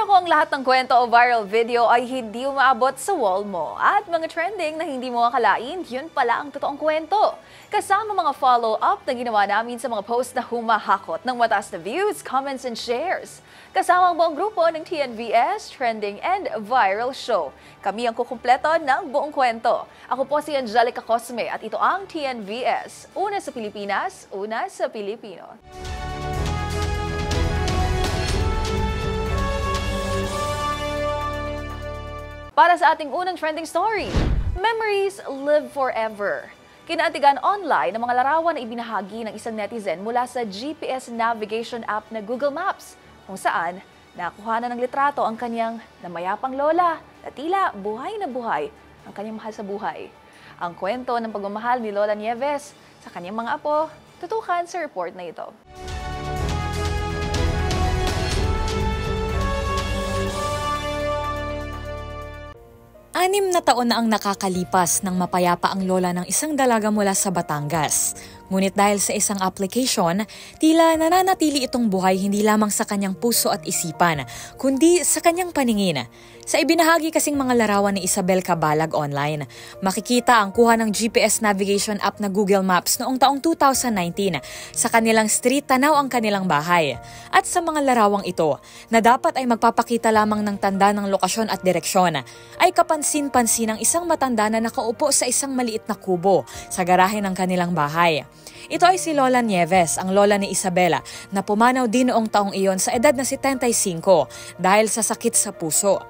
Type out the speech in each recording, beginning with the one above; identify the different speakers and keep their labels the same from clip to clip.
Speaker 1: Naku, ang lahat ng kwento o viral video ay hindi umaabot sa wall mo. At mga trending na hindi mo akalain, yun pala ang totoong kwento. Kasama mga follow-up na ginawa namin sa mga post na humahakot ng mataas na views, comments, and shares. Kasama ang buong grupo ng TNVS, Trending and Viral Show. Kami ang kukumpleto ng buong kwento. Ako po si Angelica Cosme at ito ang TNVS. Una sa Pilipinas, una sa Pilipino. Para sa ating unang trending story, memories live forever. Kinaatigan online ang mga larawan na ibinahagi ng isang netizen mula sa GPS navigation app na Google Maps, kung saan nakuha na ng litrato ang kanyang namayapang lola na tila buhay na buhay ang kanyang mahal sa buhay. Ang kwento ng pagmamahal ni Lola Nieves sa kanyang mga apo, tutukan sa report na ito.
Speaker 2: 6 na taon na ang nakakalipas nang mapayapa ang lola ng isang dalaga mula sa Batangas. Ngunit dahil sa isang application, tila nananatili itong buhay hindi lamang sa kanyang puso at isipan, kundi sa kanyang paningin. Sa ibinahagi kasing mga larawan ni Isabel Cabalag online, makikita ang kuha ng GPS navigation app na Google Maps noong taong 2019. Sa kanilang street, tanaw ang kanilang bahay. At sa mga larawang ito, na dapat ay magpapakita lamang ng tanda ng lokasyon at direksyon, ay kapansin-pansin ang isang matanda na nakaupo sa isang maliit na kubo sa garahe ng kanilang bahay. Ito ay si Lola Nieves, ang lola ni Isabela, na pumanaw din noong taong iyon sa edad na 75 dahil sa sakit sa puso.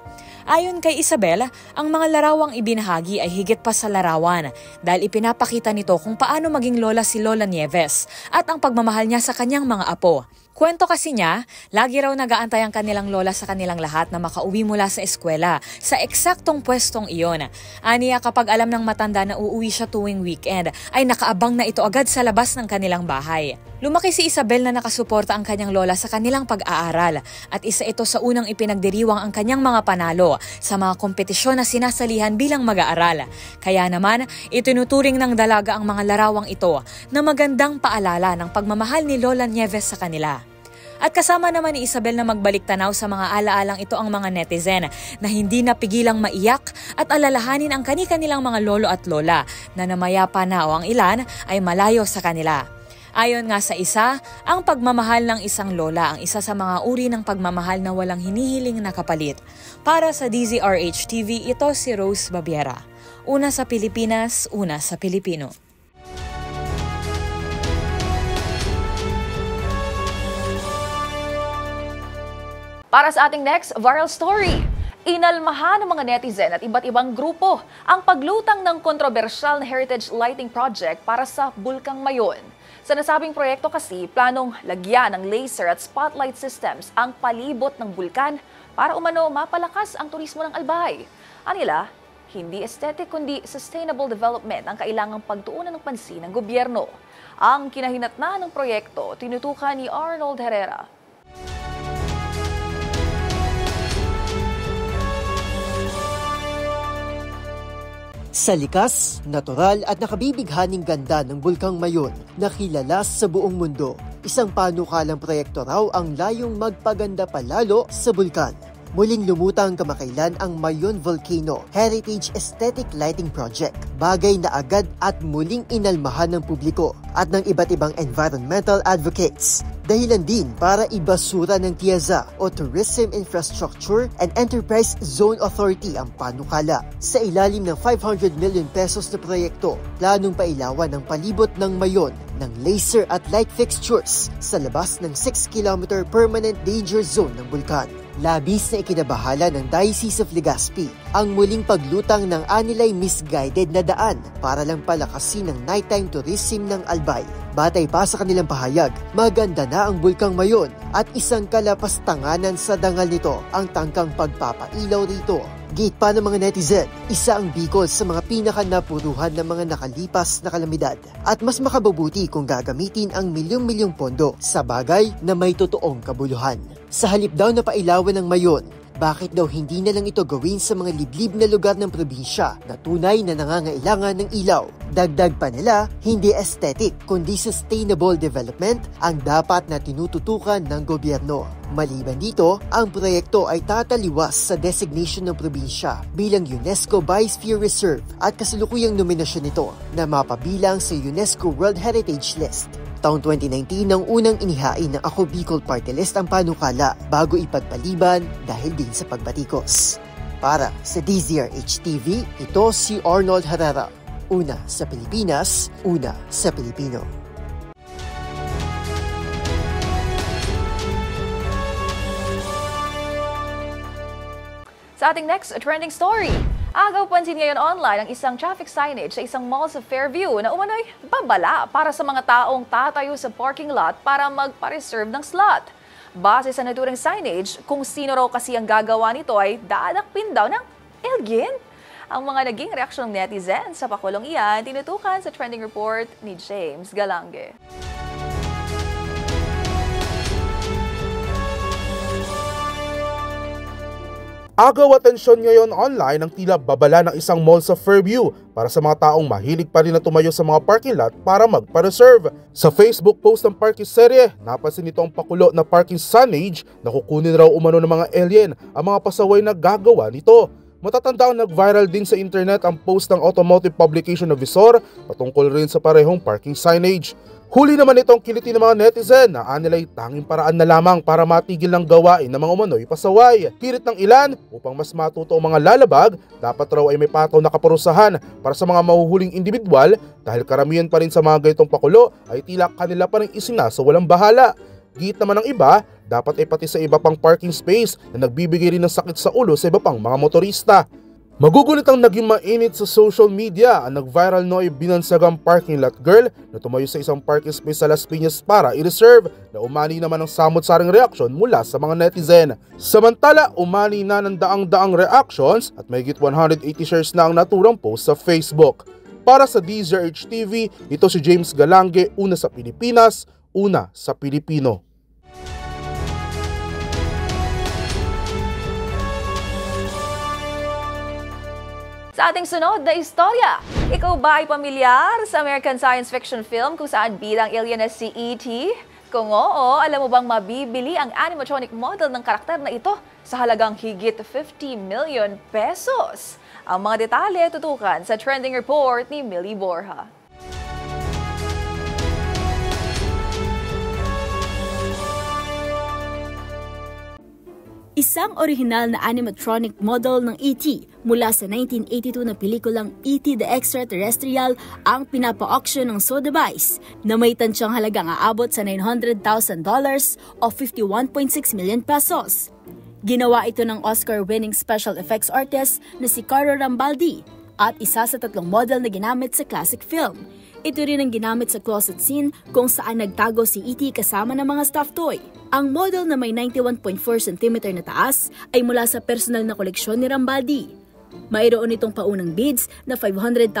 Speaker 2: Ayon kay Isabela, ang mga larawang ibinahagi ay higit pa sa larawan dahil ipinapakita nito kung paano maging lola si Lola Nieves at ang pagmamahal niya sa kanyang mga apo. Kwento kasi niya, lagi raw nag-aantay ang kanilang lola sa kanilang lahat na makauwi mula sa eskwela sa eksaktong pwestong iyon. Aniya kapag alam ng matanda na uuwi siya tuwing weekend, ay nakaabang na ito agad sa labas ng kanilang bahay. Lumaki si Isabel na nakasuporta ang kanyang lola sa kanilang pag-aaral at isa ito sa unang ipinagdiriwang ang kanyang mga panalo sa mga kompetisyon na sinasalihan bilang mag-aaral. Kaya naman, itinuturing ng dalaga ang mga larawang ito na magandang paalala ng pagmamahal ni Lola Nieves sa kanila. At kasama naman ni Isabel na magbalik tanaw sa mga alaalang ito ang mga netizen na hindi napigilang maiyak at alalahanin ang kani-kanilang mga lolo at lola na namayapa na o ang ilan ay malayo sa kanila. Ayon nga sa isa, ang pagmamahal ng isang lola ang isa sa mga uri ng pagmamahal na walang hinihiling na kapalit. Para sa DZRH TV, ito si Rose Babiera. Una sa Pilipinas, una sa Pilipino.
Speaker 1: Para sa ating next viral story, inalmahan ng mga netizen at iba't ibang grupo ang paglutang ng kontrobersyal na heritage lighting project para sa Bulkang Mayon. Sa nasabing proyekto kasi, planong lagyan ng laser at spotlight systems ang palibot ng bulkan para umano mapalakas ang turismo ng Albay. Anila, hindi aesthetic kundi sustainable development ang kailangang pagtuunan ng pansin ng gobyerno. Ang kinahinatnan ng proyekto, tinutukan ni Arnold Herrera.
Speaker 3: Sa likas, natural at nakabibighaning ganda ng Bulkang Mayon na kilala sa buong mundo, isang panukalang proyekto raw ang layong magpaganda palalo sa bulkan. Muling lumutang kamakailan ang Mayon Volcano Heritage Aesthetic Lighting Project, bagay na agad at muling inalmahan ng publiko at ng iba't ibang environmental advocates. Dahilan din para ibasura ng TIAZA o Tourism Infrastructure and Enterprise Zone Authority ang panukala. Sa ilalim ng 500 million pesos na proyekto, planong pailawan ng palibot ng Mayon ng laser at light fixtures sa labas ng 6-kilometer permanent danger zone ng bulkan. Labis na ikinabahala ng Diocese of Legazpi ang muling paglutang ng anilay misguided na daan para lang palakasin ng nighttime tourism ng Albay. Batay pa sa kanilang pahayag, maganda na ang Bulkang Mayon at isang kalapastanganan sa dangal nito ang tangkang pagpapailaw rito. Gate pa ng mga netizen, isa ang Bicol sa mga pinakanapuruhan ng mga nakalipas na kalamidad at mas makabubuti kung gagamitin ang milyong-milyong pondo sa bagay na may totoong kabuluhan. Sa halip daw na pailawan ng Mayon, Bakit daw hindi na lang ito gawin sa mga liblib na lugar ng probinsya na tunay na nangangailangan ng ilaw? Dagdag pa nila, hindi aesthetic kundi sustainable development ang dapat na tinututukan ng gobyerno. Maliban dito, ang proyekto ay tataliwas sa designation ng probinsya bilang UNESCO Biosphere Reserve at kasalukuyang nominasyon nito na mapabilang sa UNESCO World Heritage List. Taong 2019 nang unang inihain ng Ako Bicol Party List ang panukala bago ipagpaliban dahil din sa pagbatikos. Para sa DZRH-TV, ito si Arnold Herrera. Una sa Pilipinas, una sa Pilipino.
Speaker 1: Sa ating next trending story, agaw pansin ngayon online ang isang traffic signage sa isang mall sa Fairview na umano'y babala para sa mga taong tatayo sa parking lot para magpa-reserve ng slot. Base sa naturang signage, kung sino raw kasi ang gagawa nito ay dadakpin daw ng alien. Ang mga naging reaksyon ng netizens sa pakulong iyan, tinutukan sa trending report ni James Galange.
Speaker 4: Agaw atensyon ngayon online ang tila babala ng isang mall sa Fairview para sa mga taong mahilig pa rin na tumayo sa mga parking lot para magpa-reserve. Sa Facebook post ng parking serye, napansin nito ang pakulo na parking signage na kukunin raw umano ng mga alien ang mga pasaway na gagawa nito. Matatandaan nag-viral din sa internet ang post ng automotive publication na Visor patungkol rin sa parehong parking signage. Huli naman itong kiliti ng mga netizen na anilay tanging paraan na lamang para matigil ng gawain ng mga umano'y pasaway. Hirit ng ilan, upang mas matuto ang mga lalabag, dapat raw ay may pataw na kaparusahan para sa mga mahuhuling individual dahil karamihan pa rin sa mga ganitong pakulo ay tila kanila pa rin isinasawalang bahala. Giit naman ng iba, dapat ay pati sa iba pang parking space na nagbibigay rin ng sakit sa ulo sa iba pang mga motorista. Magugulit ang naging mainit sa social media ang nag-viral no'y binansagang parking lot girl na tumayo sa isang parking space sa Las Piñas para i-reserve na umani naman ng samot-saring reaksyon mula sa mga netizen. Samantala, umani na ng daang-daang reactions at mahigit 180 shares na ang naturang post sa Facebook. Para sa DZRH TV, ito si James Galange, una sa Pilipinas, una sa Pilipino.
Speaker 1: Sa ating sunod na istorya, ikaw ba ay pamilyar sa American science fiction film kung saan bidang alien na si E.T.? Kung oo, alam mo bang mabibili ang animatronic model ng karakter na ito sa halagang higit 50 million pesos? Ang mga detalye tutukan sa trending report ni Millie Borja.
Speaker 5: Isang orihinal na animatronic model ng E.T. mula sa 1982 na pelikulang E.T. the Extraterrestrial ang pinapa-auction ng Sotheby's na may tansyang halagang aabot sa $900,000 o 51.6 million pesos. Ginawa ito ng Oscar-winning special effects artist na si Caro Rambaldi at isa sa 3 model na ginamit sa classic film. Ito rin ang ginamit sa closet scene kung saan nagtago si E.T. kasama ng mga stuffed toy. Ang model na may 91.4 cm na taas ay mula sa personal na koleksyon ni Rambaldi. Mayroon itong paunang bids na $500,000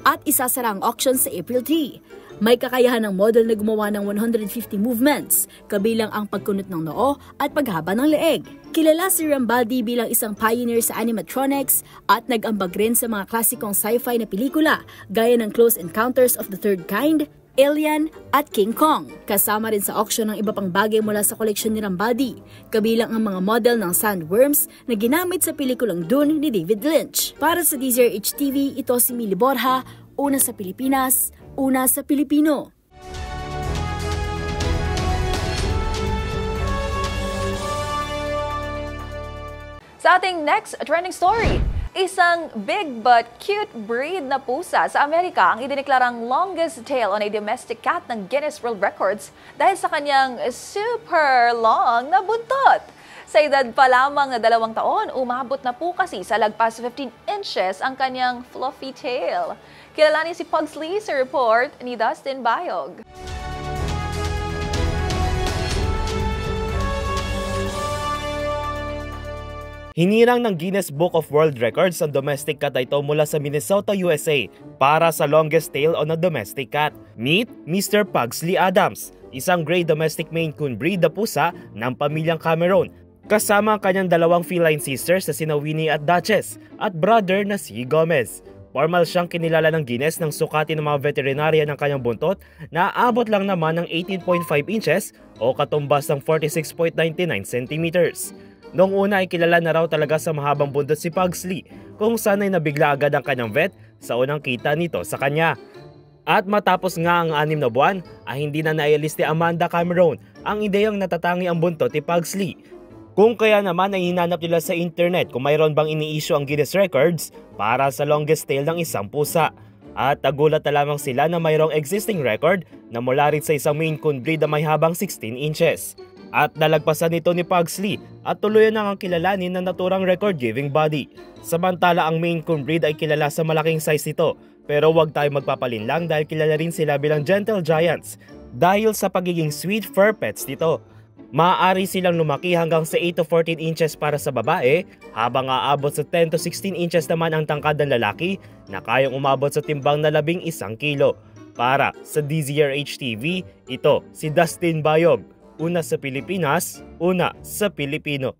Speaker 5: at isasara ang auction sa April 3. May kakayahan ng model na gumawa ng 150 movements, kabilang ang pagkunot ng noo at paghaba ng leeg. Kilala si Rambaldi bilang isang pioneer sa animatronics at nag-ambag rin sa mga klasikong sci-fi na pelikula gaya ng Close Encounters of the Third Kind, Alien at King Kong. Kasama rin sa auction ng iba pang bagay mula sa koleksyon ni Rambaldi, kabilang ang mga model ng sandworms na ginamit sa pelikulang Dune ni David Lynch. Para sa DZRH TV, ito si Millie Borja, una sa Pilipinas, una sa Pilipino.
Speaker 1: Sa ating next trending story, isang big but cute breed na pusa sa Amerika ang idineklarang longest tail on a domestic cat ng Guinness World Records dahil sa kanyang super long na buntot. Sa edad pa lamang na 2 taon, umabot na po kasi sa lagpas 15 inches ang kanyang fluffy tail. Kilalanin si Pugsley sa report ni Dustin Bayog.
Speaker 6: Hinirang ng Guinness Book of World Records ang domestic cat na ito mula sa Minnesota, USA para sa longest tail on a domestic cat. Meet Mr. Pugsley Adams, isang Grey Domestic Maine Coon breed na pusa ng pamilyang Cameron. kasama ang kanyang dalawang feline sisters na sina Winnie at Duchess at brother na si Gomez. Formal siyang kinilala ng Guinness ng sukatin ng mga veterinarya ng kanyang buntot na aabot lang naman ng 18.5 inches o katumbas ng 46.99 centimeters. Noong una ay kilala na raw talaga sa mahabang buntot si Pugsley, kung saan ay nabigla agad ang kanyang vet sa unang kita nito sa kanya. At matapos nga ang 6 na buwan ay hindi na naialis ni Amanda Cameron ang ideyang natatangi ang buntot ni Pugsley. Kung kaya naman ay hinanap nila sa internet kung mayroon bang ini-issue ang Guinness Records para sa longest tail ng isang pusa. At nagulat na lamang sila na mayroong existing record na mula rin sa isang Maine Coon breed na may habang 16 inches. At nalagpasan nito ni Pugsley at tuluyan na ang kilalanin na naturang record-giving body. Samantala ang Maine Coon breed ay kilala sa malaking size nito. Pero huwag tayo magpapalinlang dahil kilala rin sila bilang gentle giants dahil sa pagiging sweet fur pets nito. Maaari silang lumaki hanggang sa 8 to 14 inches para sa babae, habang aabot sa 10 to 16 inches naman ang tangkad ng lalaki na kayang umabot sa timbang na 11 kilo. Para sa DZRH TV, ito si Dustin Bayog. Una sa Pilipinas, una sa Pilipino.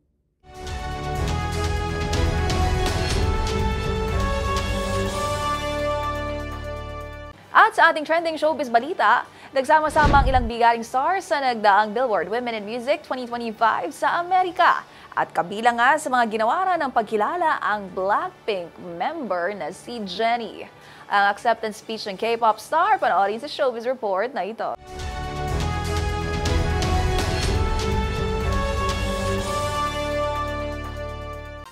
Speaker 1: At sa ating trending showbiz balita, nagsama-sama ang ilang bigaring stars sa nagdaang Billboard Women in Music 2025 sa Amerika. At kabilang nga sa mga ginawaran ng pagkilala ang Blackpink member na si Jennie. Ang acceptance speech ng K-pop star, panoorin sa showbiz report na ito.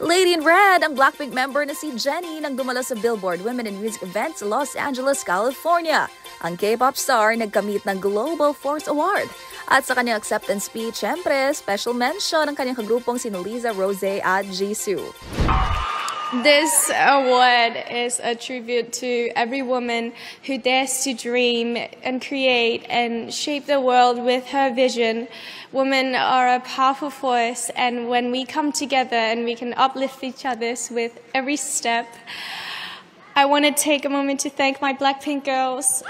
Speaker 1: Lady in Red, ang Blackpink member na si Jennie nang dumalo sa Billboard Women in Music event sa Los Angeles, California. Ang K-pop star nagkamit ng Global Force Award. At sa kanyang acceptance speech, syempre, special mention ang kanyang kagrupong si Liza, Rose at Jisoo.
Speaker 7: This award is a tribute to every woman who dares to dream and create and shape the world with her vision. Women are a powerful force, and when we come together and we can uplift each other with every step, I want to take a moment to thank my Blackpink girls.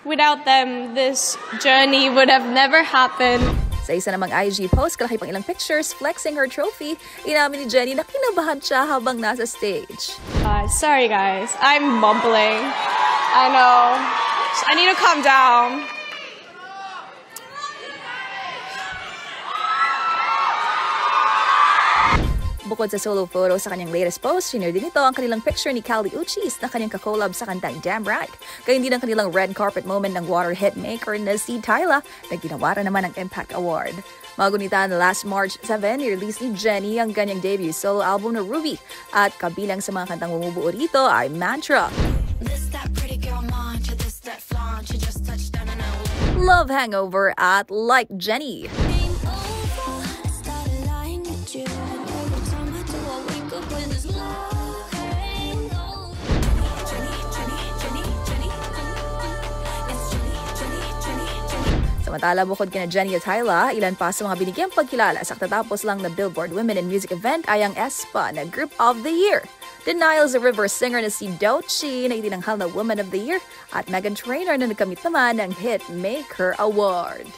Speaker 7: Without them, this journey would have never happened.
Speaker 1: Sa isa namang IG post, kalaki pang ilang pictures flexing her trophy, inamin ni Jennie na kinabahan siya habang nasa stage.
Speaker 7: Sorry guys, I'm mumbling. I know. I need to calm down.
Speaker 1: Bukod sa solo photo sa kanyang latest post, sinare din ito ang kanilang picture ni Kali Uchis na kanyang kakolab sa kantang Damn Right. Kaya hindi ng kanilang red carpet moment ng water hitmaker na si Tyla na ginawaran naman ng Impact Award. Magunita na last March 7, i-release ni Jennie ang kanyang debut solo album na Ruby. At kabilang sa mga kantang bumubuo rito ay Mantra, Love Hangover at Like Jennie. Samantala, bukod kina Jennie at Tyla, ilan pa sa mga binigyang pagkilala sa katatapos lang na Billboard Women in Music event ay ang aespa na Group of the Year. Denials a River singer na si Doechii na itinanghal na Woman of the Year at Meghan Trainor na nagkamit naman ng Hitmaker Award.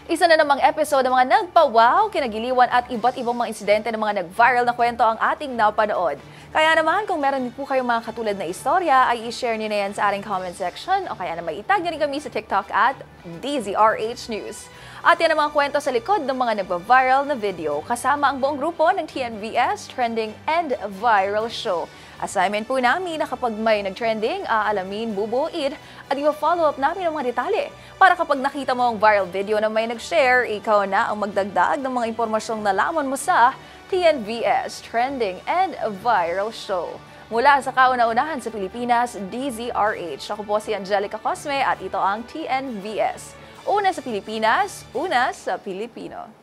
Speaker 1: Isa na namang episode ng mga nagpa-wow, kinagiliwan at iba't ibang mga insidente ng mga nag-viral na kwento ang ating napanood. Kaya naman, kung meron po kayong mga katulad na istorya, ay i-share nyo na yan sa ating comment section o kaya naman itag nyo rin kami sa TikTok at DZRH News. At yan ang mga kwento sa likod ng mga nagpa-viral na video kasama ang buong grupo ng TNVS Trending and Viral Show. Assignment po namin na kapag may nag-trending, aalamin, bubuuin at i-follow up namin ang mga detalye. Para kapag nakita mo ang viral video na may nag-share, ikaw na ang magdagdag ng mga impormasyong nalaman mo sa TNVS Trending and Viral Show. Mula sa kauna-unahan sa Pilipinas, DZRH. Ako po si Angelica Cosme at ito ang TNVS. Una sa Pilipinas, una sa Pilipino.